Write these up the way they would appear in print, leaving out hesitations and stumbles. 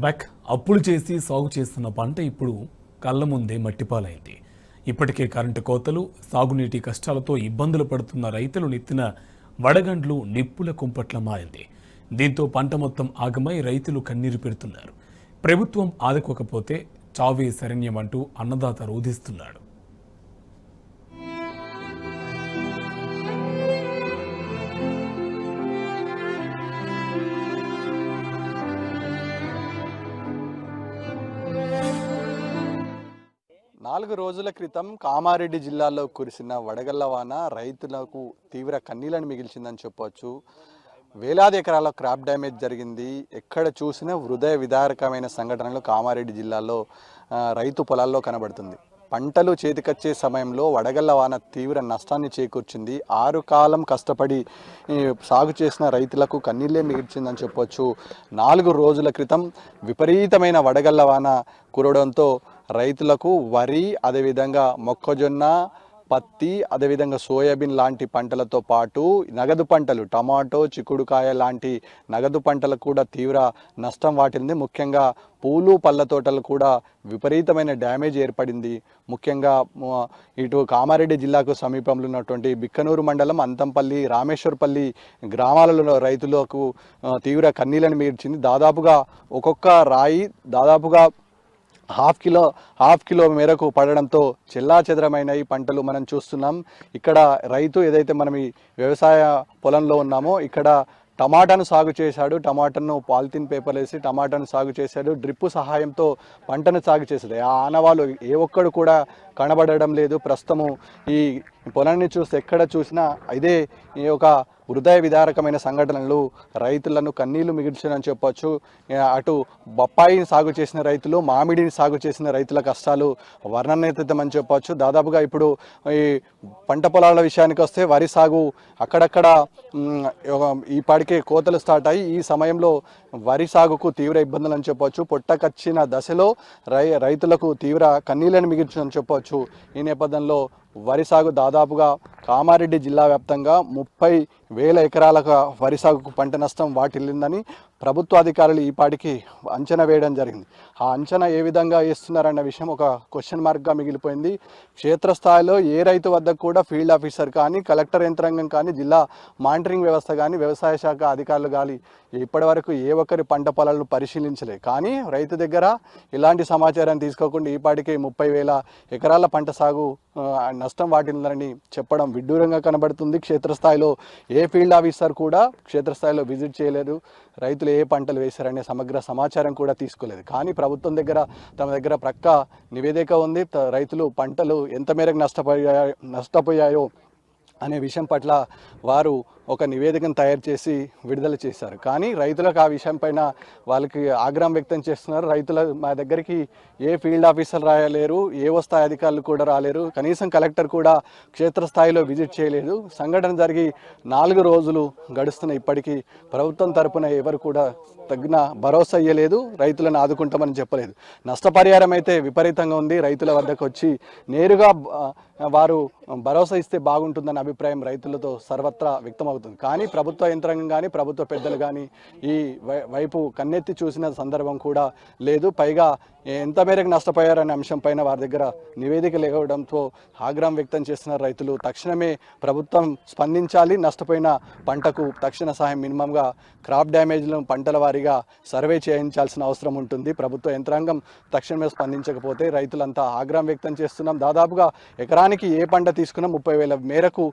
Back అప్పులు చేసి సాగు చేస్తున్న పంట ఇప్పుడు కళ్ళ ముందే మట్టిపాలైంది. ఇప్పటికే కరెంటు కోతలు, సాగునీటి కష్టాలతో ఇబ్బందులు పడుతున్న రైతులు నెత్తిన వడగండ్లు నిప్పుల కుంపట్ల మారింది. దీంతో పంట మొత్తం ఆగమై రైతులు కన్నీరు పెడుతున్నారు. ప్రభుత్వం ఆదుకోకపోతే చావే శరణ్యమంటూ అన్నదాత రోధిస్తున్నాడు. నాలుగు రోజుల క్రితం కామారెడ్డి జిల్లాలో కురిసిన వడగళ్ల వాన రైతులకు తీవ్ర కన్నీళ్లను మిగిల్చిందని చెప్పవచ్చు. వేలాది ఎకరాల క్రాప్ డ్యామేజ్ జరిగింది. ఎక్కడ చూసినా హృదయ విదారకమైన సంఘటనలు కామారెడ్డి జిల్లాలో రైతు పొలాల్లో కనబడుతుంది. పంటలు చేతికొచ్చే సమయంలో వడగళ్ల వాన తీవ్ర నష్టాన్ని చేకూర్చింది. 6 కాలం కష్టపడి సాగు చేసిన రైతులకు కన్నీళ్లే మిగిల్చిందని చెప్పవచ్చు. 4 రోజుల క్రితం విపరీతమైన వడగళ్ల వాన కురవడంతో రైతులకు వరి, అదేవిధంగా మొక్కజొన్న, పత్తి, అదేవిధంగా సోయాబీన్ లాంటి పంటలతో పాటు నగదు పంటలు టమాటో, చిక్కుడుకాయ లాంటి నగదు పంటలకు కూడా తీవ్ర నష్టం వాటిల్లింది. ముఖ్యంగా పూలు, పళ్ళ తోటలు కూడా విపరీతమైన డ్యామేజ్ ఏర్పడింది. ముఖ్యంగా ఇటు కామారెడ్డి జిల్లాకు సమీపంలో ఉన్నటువంటి బిక్కనూరు మండలం, అంతంపల్లి, రామేశ్వరపల్లి గ్రామాలలో రైతులకు తీవ్ర కన్నీళ్లను మిగిల్చింది. దాదాపుగా ఒక్కొక్క రాయి దాదాపుగా హాఫ్ కిలో మేరకు పడడంతో చెల్లాచెదరమైన ఈ పంటలు మనం చూస్తున్నాం. ఇక్కడ రైతు ఏదైతే మనం ఈ వ్యవసాయ పొలంలో ఉన్నామో ఇక్కడ టమాటాను సాగు చేశాడు. టమాటాను పాలిథిన్ పేపర్ వేసి టమాటాను సాగు చేశాడు. డ్రిప్పు సహాయంతో పంటను సాగు చేశాడు. ఆ ఆనవాళ్ళు ఏ ఒక్కడు కూడా కనబడడం లేదు. ప్రస్తుతము ఈ పొలాన్ని చూస్తే ఎక్కడ చూసినా ఇదే ఈ ఒక హృదయ విదారకమైన సంఘటనలు రైతులను కన్నీళ్లు మిగిల్చారని చెప్పొచ్చు. అటు బొప్పాయిని సాగు చేసిన రైతులు, మామిడిని సాగు చేసిన రైతుల కష్టాలు వర్ణనాతీతమని చెప్పొచ్చు. దాదాపుగా ఇప్పుడు ఈ పంట పొలాల విషయానికి వస్తే వరి సాగు అక్కడక్కడ ఈపాటికే కోతలు స్టార్ట్ అయ్యి ఈ సమయంలో వరి సాగుకు తీవ్ర ఇబ్బందులు అని చెప్పొచ్చు. పొట్టకచ్చిన దశలో రైతులకు తీవ్ర కన్నీళ్లను మిగిల్చని చెప్పొచ్చు. ఈ నేపథ్యంలో వరి సాగు దాదాపుగా కామారెడ్డి జిల్లా వ్యాప్తంగా 30,000 ఎకరాలకు వరి సాగుకు పంట నష్టం వాటిల్లిందని ప్రభుత్వ అధికారులు ఈపాటికి అంచనా వేయడం జరిగింది. ఆ అంచనా ఏ విధంగా వేస్తున్నారన్న విషయం ఒక క్వశ్చన్ మార్క్గా మిగిలిపోయింది. క్షేత్రస్థాయిలో ఏ రైతు వద్ద కూడా ఫీల్డ్ ఆఫీసర్ కానీ, కలెక్టర్ యంత్రాంగం కానీ, జిల్లా మానిటరింగ్ వ్యవస్థ కానీ, వ్యవసాయ శాఖ అధికారులు కానీ ఇప్పటి వరకు ఏ ఒక్కరి పంట పొలాలను పరిశీలించలేదు. కానీ రైతు దగ్గర ఇలాంటి సమాచారం తీసుకోకుండా ఈపాటికి 30,000 ఎకరాల పంట సాగు నష్టం వాటిల్లిందని చెప్పడం విడ్డూరంగా కనబడుతుంది. క్షేత్రస్థాయిలో ఏ ఫీల్డ్ ఆఫీసర్ కూడా క్షేత్రస్థాయిలో విజిట్ చేయలేదు. రైతులు ఏ పంటలు వేశారనే సమగ్ర సమాచారం కూడా తీసుకోలేదు. కానీ ప్రభుత్వం దగ్గర తమ దగ్గర ప్రక్క నివేదిక ఉంది. రైతులు పంటలు ఎంత మేరకు నష్టపోయాయో అనే విషయం పట్ల వారు ఒక నివేదికను తయారు చేసి విడుదల చేశారు. కానీ రైతులకు ఆ విషయం పైన వాళ్ళకి ఆగ్రహం వ్యక్తం చేస్తున్నారు. రైతుల మా దగ్గరికి ఏ ఫీల్డ్ ఆఫీసర్ రాయలేరు, ఏ స్థాయి అధికారులు కూడా రాలేరు, కనీసం కలెక్టర్ కూడా క్షేత్రస్థాయిలో విజిట్ చేయలేదు. సంఘటన జరిగి 4 రోజులు గడుస్తున్న ఇప్పటికీ ప్రభుత్వం తరపున ఎవరు కూడా తగిన భరోసా ఇయ్యలేదు. రైతులను ఆదుకుంటామని చెప్పలేదు. నష్టపరిహారం అయితే విపరీతంగా ఉంది. రైతుల వద్దకు వచ్చి నేరుగా వారు భరోసా ఇస్తే బాగుంటుందన్న అభిప్రాయం రైతులతో సర్వత్రా వ్యక్తమవుతుంది. కానీ ప్రభుత్వ యంత్రాంగం కానీ, ప్రభుత్వ పెద్దలు కానీ ఈ వైపు కన్నెత్తి చూసిన సందర్భం కూడా లేదు. పైగా ఎంత మేరకు నష్టపోయారనే అంశం పైన వారి దగ్గర నివేదిక లేవడంతో ఆగ్రహం వ్యక్తం చేస్తున్న రైతులు తక్షణమే ప్రభుత్వం స్పందించాలి. నష్టపోయిన పంటకు తక్షణ సహాయం మినిమంగా క్రాప్ డ్యామేజ్లను పంటల వారీగా సర్వే చేయించాల్సిన అవసరం ఉంటుంది. ప్రభుత్వ యంత్రాంగం తక్షణమే స్పందించకపోతే రైతులంతా ఆగ్రహం వ్యక్తం చేస్తున్నాం. దాదాపుగా ఎకరానికి ఏ పంట తీసుకున్నా 30,000 మేరకు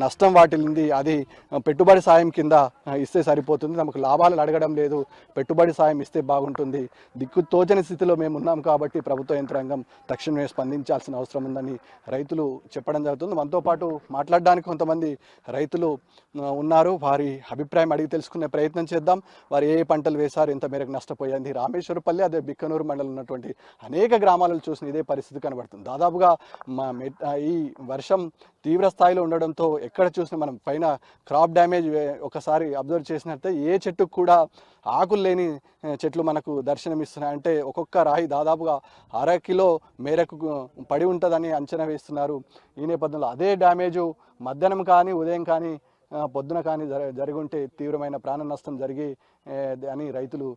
నష్టం వాటిల్లింది. అది పెట్టుబడి సాయం కింద ఇస్తే సరిపోతుంది. நமకు లాభాలు అడగడం లేదు, పెట్టుబడి సాయం ఇస్తే బాగుంటుంది. దిక్కు తోచని స్థితిలో మేము ఉన్నాం కాబట్టి ప్రభుత్వ యంత్రాంగం తక్షణమే స్పందించాల్సిన అవసరం ఉందని రైతులు చెప్పడం జరుగుతుంది. మనతో పాటు మాట్లాడడానికి కొంతమంది రైతులు ఉన్నారు. వారి అభిప్రాయం అడిగి తెలుసుకునే ప్రయత్నం చేద్దాం. వారు ఏ పంటలు వేశారు, ఎంత మేరకు నష్టపోయింది. రామేశ్వరపల్లి, అదే బిక్కనూరు మండలం ఉన్నటువంటి అనేక గ్రామాలను చూసిన ఇదే పరిస్థితి కనబడుతుంది. దాదాపుగా ఈ వర్షం తీవ్ర స్థాయిలో ఉండడంతో ఎక్కడ చూసినా మనం పైన క్రాప్ డ్యామేజ్ ఒకసారి అబ్జర్వ్ చేసినట్టే ఏ చెట్టుకు కూడా ఆకులు లేని చెట్లు మనకు దర్శనమిస్తున్నాయి. అంటే ఒక్కొక్క రాయి దాదాపుగా 1/2 కిలో మేరకు పడి ఉంటుందని అంచనా వేస్తున్నారు. ఈ నేపథ్యంలో అదే డ్యామేజు మధ్యాహ్నం కానీ, ఉదయం కానీ పొద్దున కానీ జరిగి ఉంటే తీవ్రమైన ప్రాణ నష్టం జరిగి అని రైతులు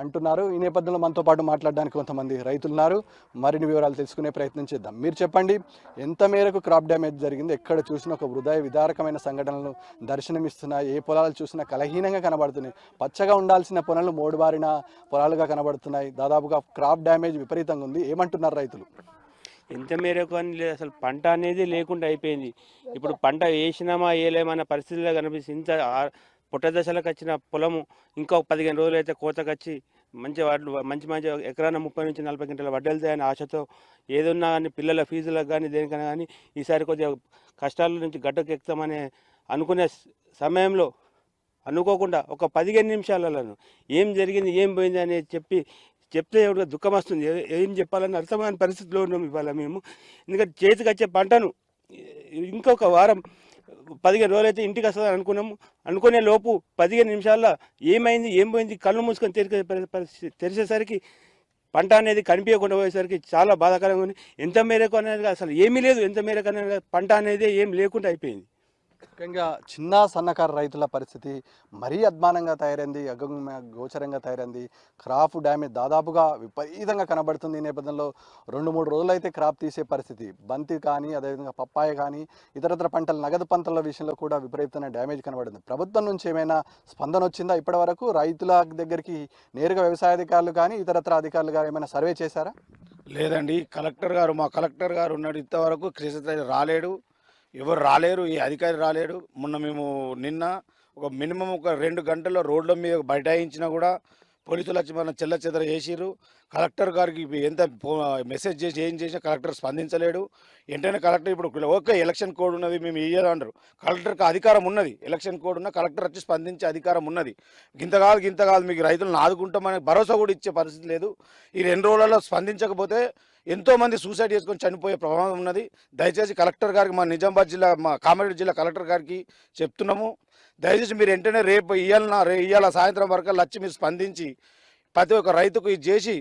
అంటున్నారు. ఈ నేపథ్యంలో మనతో పాటు మాట్లాడడానికి కొంతమంది రైతులు ఉన్నారు. మరిన్ని వివరాలు తెలుసుకునే ప్రయత్నం చేద్దాం. మీరు చెప్పండి, ఎంత మేరకు క్రాప్ డ్యామేజ్ జరిగింది? ఎక్కడ చూసినా ఒక హృదయ విదారకమైన సంఘటనలు దర్శనమిస్తున్నాయి. ఏ పొలాలు చూసినా కలహీనంగా కనబడుతున్నాయి. పచ్చగా ఉండాల్సిన పొలాలు మోడుబారిన పొలాలుగా కనబడుతున్నాయి. దాదాపుగా క్రాప్ డ్యామేజ్ విపరీతంగా ఉంది. ఏమంటున్నారు రైతులు? ఎంత మేరకు అని లేదు, అసలు పంట అనేది లేకుండా అయిపోయింది. ఇప్పుడు పంట వేసినామా వేయలేమన్న పరిస్థితిలో కనిపిస్తుంది. ఇంత పుట్ట దశలకు వచ్చిన పొలము ఇంకో 15 రోజులు అయితే కోతకు వచ్చి మంచి వడ్లు మంచి ఎకరాన 30 నుంచి 40 క్వింటాల వడ్లు వెళ్తాయని ఆశతో ఏదున్నా కానీ పిల్లల ఫీజులకు కానీ దేనికైనా కానీ ఈసారి కొద్దిగా కష్టాల నుంచి గడ్డకు ఎక్కుతామని అనుకునే సమయంలో అనుకోకుండా ఒక 15 నిమిషాలలో ఏం జరిగింది ఏం పోయింది అనేది చెప్తే ఎవరికి దుఃఖం వస్తుంది. ఏం చెప్పాలని అర్థమైన పరిస్థితిలో ఉన్నాం ఇవాళ మేము. ఎందుకంటే చేతికి వచ్చే పంటను ఇంకొక వారం 15 రోజులు అయితే ఇంటికి వస్తుందని అనుకున్నాము. అనుకునే లోపు 15 నిమిషాల్లో ఏమైంది ఏం పోయింది కళ్ళు మూసుకొని తెరిచేసరికి పంట అనేది కనిపించకుండా పోయేసరికి చాలా బాధాకరంగా ఉంది. ఎంత మేరకు అనేది అసలు ఏమీ లేదు, ఎంత మేరకు అనేది పంట అనేది ఏం లేకుండా అయిపోయింది. ముఖ్యంగా చిన్న సన్నకారు రైతుల పరిస్థితి మరీ అధ్వానంగా తయారైంది, గోచరంగా తయారైంది. క్రాప్ డ్యామేజ్ దాదాపుగా విపరీతంగా కనబడుతుంది. ఈ నేపథ్యంలో 2-3 రోజులు అయితే క్రాప్ తీసే పరిస్థితి. బంతి కానీ అదేవిధంగా పప్పాయ కానీ ఇతరత్ర పంటలు నగదు పంటల విషయంలో కూడా విపరీతమైన డ్యామేజ్ కనబడుతుంది. ప్రభుత్వం నుంచి ఏమైనా స్పందన వచ్చిందా ఇప్పటి వరకు? రైతుల దగ్గరికి నేరుగా వ్యవసాయ అధికారులు కానీ ఇతరత్ర అధికారులు కానీ ఏమైనా సర్వే చేశారా? లేదండి, మా కలెక్టర్ గారు ఉన్నాడు, ఇంతవరకు క్షేత్రస్థాయి రాలేడు, ఎవరు రాలేరు, ఈ అధికారి రాలేడు. మొన్న మేము నిన్న ఒక మినిమం ఒక 2 గంటల్లో రోడ్ల మీద బైఠాయించినా కూడా పోలీసులు వచ్చి మనం చెదర చేసిర్రు. కలెక్టర్ గారికి ఎంత మెసేజ్ చేసి ఏం చేసినా కలెక్టర్ స్పందించలేడు. వెంటనే కలెక్టర్ ఇప్పుడు ఓకే ఎలక్షన్ కోడ్ ఉన్నది మేము ఇయ్యాలంటారు. కలెక్టర్కి అధికారం ఉన్నది, ఎలక్షన్ కోడ్ ఉన్న కలెక్టర్ వచ్చి స్పందించే అధికారం ఉన్నది. గింత కాదు మీకు రైతులను ఆదుకుంటామని భరోసా కూడా ఇచ్చే పరిస్థితి లేదు. ఈ 2 రోజులలో స్పందించకపోతే ఎంతోమంది సూసైడ్ చేసుకొని చనిపోయే ప్రమాదం ఉన్నది. దయచేసి కలెక్టర్ గారికి మా నిజామాబాద్ జిల్లా మా కామారెడ్డి జిల్లా కలెక్టర్ గారికి చెప్తున్నాము, దయచేసి మీరు వెంటనే రేపు ఇవాళ సాయంత్రం వరకు వచ్చి మీరు స్పందించి ప్రతి ఒక్క రైతుకు ఇది చేసి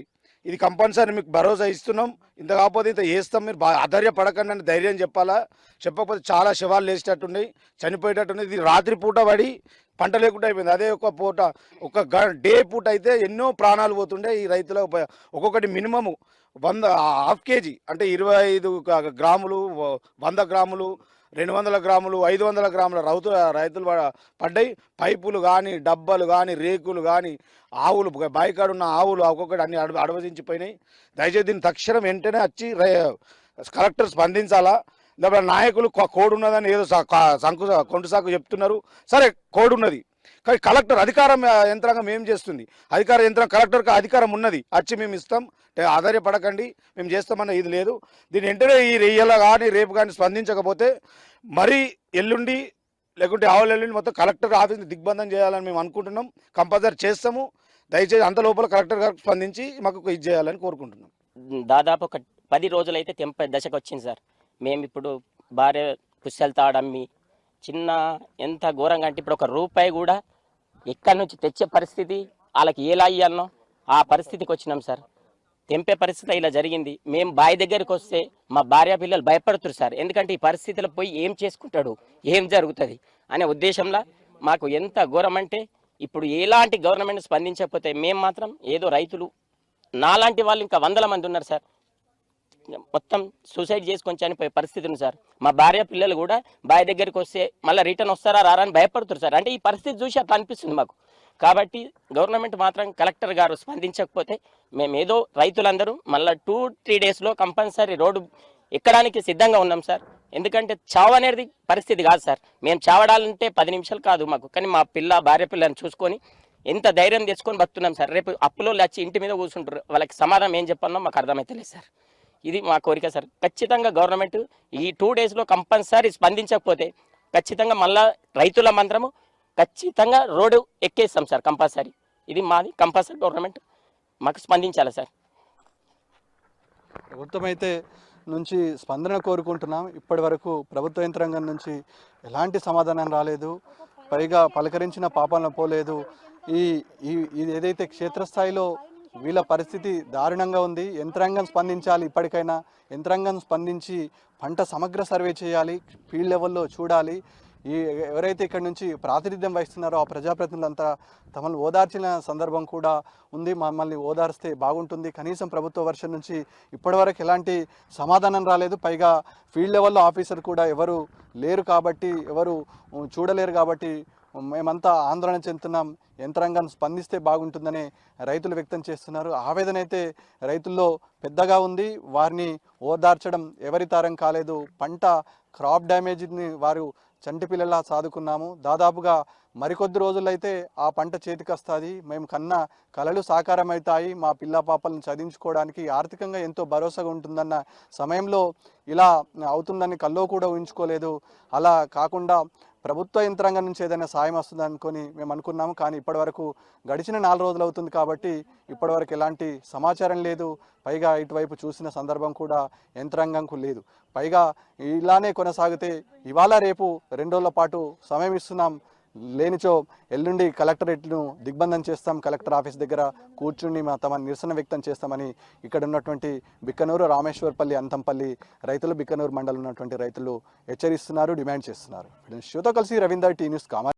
ఇది కంపల్సరీ మీకు భరోసా ఇస్తున్నాం, ఇంత కాకపోతే ఇంత చేస్తాం, మీరు ఆధార్యపడకండి అని ధైర్యం చెప్పాలా. చెప్పకపోతే చాలా శవాలు లేచేటట్టున్నాయి, చనిపోయేటట్టున్నాయి. ఇది రాత్రి పూట పడి పంట లేకుండా అయిపోయింది. అదే ఒక పూట డే పూట అయితే ఎన్నో ప్రాణాలు పోతుండే. ఈ రైతుల ఒక్కొక్కటి మినిమము 1/2 kg అంటే 25 గ్రాములు, 100 గ్రాములు, 200 గ్రాములు, 500 గ్రాముల రైతులు పడ్డాయి. పైపులు కానీ డబ్బాలు కానీ రేకులు కానీ ఆవులు బాయికాడున్న ఆవులు ఒక్కొక్కటి అన్ని అడవదించిపోయినాయి. దయచేసి దీన్ని తక్షణం వెంటనే వచ్చి కలెక్టర్ స్పందించాలా. లేకపోతే నాయకులు కోడ్ ఉన్నదని ఏదో కొంటు సాకు చెప్తున్నారు. సరే కోడ్ ఉన్నది కానీ కలెక్టర్ అధికారం యంత్రాంగం ఏం చేస్తుంది? అధికార యంత్రం కలెక్టర్కి అధికారం ఉన్నది, వచ్చి మేము ఇస్తాం, ఆధారపడకండి మేము చేస్తామన్న ఇది లేదు. దీని వెంటనే ఈ రెయ్యల కానీ రేపు కానీ స్పందించకపోతే మరీ ఎల్లుండి లేకుంటే ఎల్లుండి మొత్తం కలెక్టర్ ఆఫీస్ని దిగ్బంధం చేయాలని మేము అనుకుంటున్నాం. కంపల్సరీ చేస్తాము. దయచేసి అంత లోపల కలెక్టర్ గారికి స్పందించి మాకు ఇది చేయాలని కోరుకుంటున్నాం. దాదాపు ఒక 10 రోజులైతే తెంపే దశకు వచ్చింది సార్. మేము ఇప్పుడు భార్య పుస్తెలు తాడమ్మి చిన్న ఎంత ఘోరంగా అంటే ఇప్పుడు 1 రూపాయి కూడా ఎక్కడి నుంచి తెచ్చే పరిస్థితి, వాళ్ళకి ఎలా ఇవ్వాలనో ఆ పరిస్థితికి వచ్చినాం సార్. తెంపే పరిస్థితి ఇలా జరిగింది. మేము బావి దగ్గరికి వస్తే మా భార్య పిల్లలు భయపడుతున్నారు సార్. ఎందుకంటే ఈ పరిస్థితిలో పోయి ఏం చేసుకుంటాడు, ఏం జరుగుతుంది అనే ఉద్దేశంలో మాకు ఎంత ఘోరం అంటే ఇప్పుడు ఎలాంటి గవర్నమెంట్ స్పందించకపోతే మేము మాత్రం ఏదో రైతులు నాలాంటి వాళ్ళు ఇంకా 100 మంది ఉన్నారు సార్, మొత్తం సూసైడ్ చేసుకొని చనిపోయే పరిస్థితి ఉంది సార్. మా భార్య పిల్లలు కూడా బావి దగ్గరికి వస్తే మళ్ళీ రిటర్న్ వస్తారా రారా అని భయపడుతున్నారు సార్. అంటే ఈ పరిస్థితి చూసి అట్లా అనిపిస్తుంది మాకు. కాబట్టి గవర్నమెంట్ మాత్రం కలెక్టర్ గారు స్పందించకపోతే మేము ఏదో రైతులందరూ మళ్ళీ 2-3 డేస్లో కంపల్సరీ రోడ్డు ఎక్కడానికి సిద్ధంగా ఉన్నాం సార్. ఎందుకంటే చావు అనేది పరిస్థితి కాదు సార్. మేము చావడాలంటే 10 నిమిషాలు కాదు మాకు, కానీ మా భార్య పిల్లని చూసుకొని ఎంత ధైర్యం తెచ్చుకొని బతున్నాం సార్. రేపు అప్పులో వచ్చి ఇంటి మీద కూర్చుంటారు, వాళ్ళకి సమాధానం ఏం చెప్పాలో మాకు అర్థమైతలేదు సార్. ఇది మా కోరిక సార్. ఖచ్చితంగా గవర్నమెంట్ ఈ 2 డేస్లో కంపల్సరీ స్పందించకపోతే ఖచ్చితంగా మళ్ళా రైతుల మంత్రము ఖచ్చితంగా రోడ్డు ఎక్కేస్తాం సార్ కంపల్సరీ. ఇది మాది కంపల్సరీ గవర్నమెంట్ మాకు స్పందించాలి సార్. ప్రభుత్వం అయితే నుంచి స్పందన కోరుకుంటున్నాం. ఇప్పటి వరకు ప్రభుత్వ యంత్రాంగం నుంచి ఎలాంటి సమాధానం రాలేదు, పైగా పలకరించిన పాపాలను పోలేదు. ఇది ఏదైతే క్షేత్రస్థాయిలో వీళ్ళ పరిస్థితి దారుణంగా ఉంది. యంత్రాంగం స్పందించాలి, ఇప్పటికైనా యంత్రాంగం స్పందించి పంట సమగ్ర సర్వే చేయాలి, ఫీల్డ్ లెవెల్లో చూడాలి. ఈ ఎవరైతే ఇక్కడ నుంచి ప్రాతినిధ్యం వహిస్తున్నారో ఆ ప్రజాప్రతినిధులంతా తమను ఓదార్చిన సందర్భం కూడా ఉంది. మమ్మల్ని ఓదార్స్తే బాగుంటుంది, కనీసం ప్రభుత్వ వర్షం నుంచి ఇప్పటివరకు ఎలాంటి సమాధానం రాలేదు. పైగా ఫీల్డ్ లెవెల్లో ఆఫీసర్ కూడా ఎవరు లేరు కాబట్టి, ఎవరు చూడలేరు కాబట్టి మేమంతా ఆందోళన చెందుతున్నాం. యంత్రాంగం స్పందిస్తే బాగుంటుందని రైతులు వ్యక్తం చేస్తున్నారు. ఆవేదన అయితే రైతుల్లో పెద్దగా ఉంది. వారిని ఓదార్చడం ఎవరి తరం కాలేదు. పంట క్రాప్ డ్యామేజ్ని వారు చంటి పిల్లలా సాదుకున్నాము. దాదాపుగా మరికొద్ది రోజులైతే ఆ పంట చేతికి వస్తుంది. మేము కన్నా కలలు సాకారం అవుతాయి. మా పిల్ల పాపలను చదివించుకోవడానికి ఆర్థికంగా ఎంతో భరోసాగా ఉంటుందన్న సమయంలో ఇలా అవుతుందని కల్లో కూడా ఊహించుకోలేదు. అలా కాకుండా ప్రభుత్వ యంత్రాంగం నుంచి ఏదైనా సాయం వస్తుంది అనుకొని మేము అనుకున్నాము. కానీ ఇప్పటివరకు గడిచిన 4 రోజులు అవుతుంది కాబట్టి ఇప్పటివరకు ఎలాంటి సమాచారం లేదు. పైగా ఇటువైపు చూసిన సందర్భం కూడా యంత్రాంగంకు లేదు. పైగా ఇలానే కొనసాగితే ఇవాళ రేపు 2 రోజుల పాటు సమయం ఇస్తున్నాం. లేనిచో ఎల్లుండి కలెక్టరేట్ను దిగ్బంధం చేస్తాం, కలెక్టర్ ఆఫీస్ దగ్గర కూర్చుని తమ నిరసన వ్యక్తం చేస్తామని ఇక్కడ ఉన్నటువంటి బిక్కనూరు, రామేశ్వరపల్లి, అంతంపల్లి రైతులు, బిక్కనూరు మండలం ఉన్నటువంటి రైతులు హెచ్చరిస్తున్నారు, డిమాండ్ చేస్తున్నారు. తో కలిసి రవీందర్, టీ న్యూస్, కామారెడ్డి.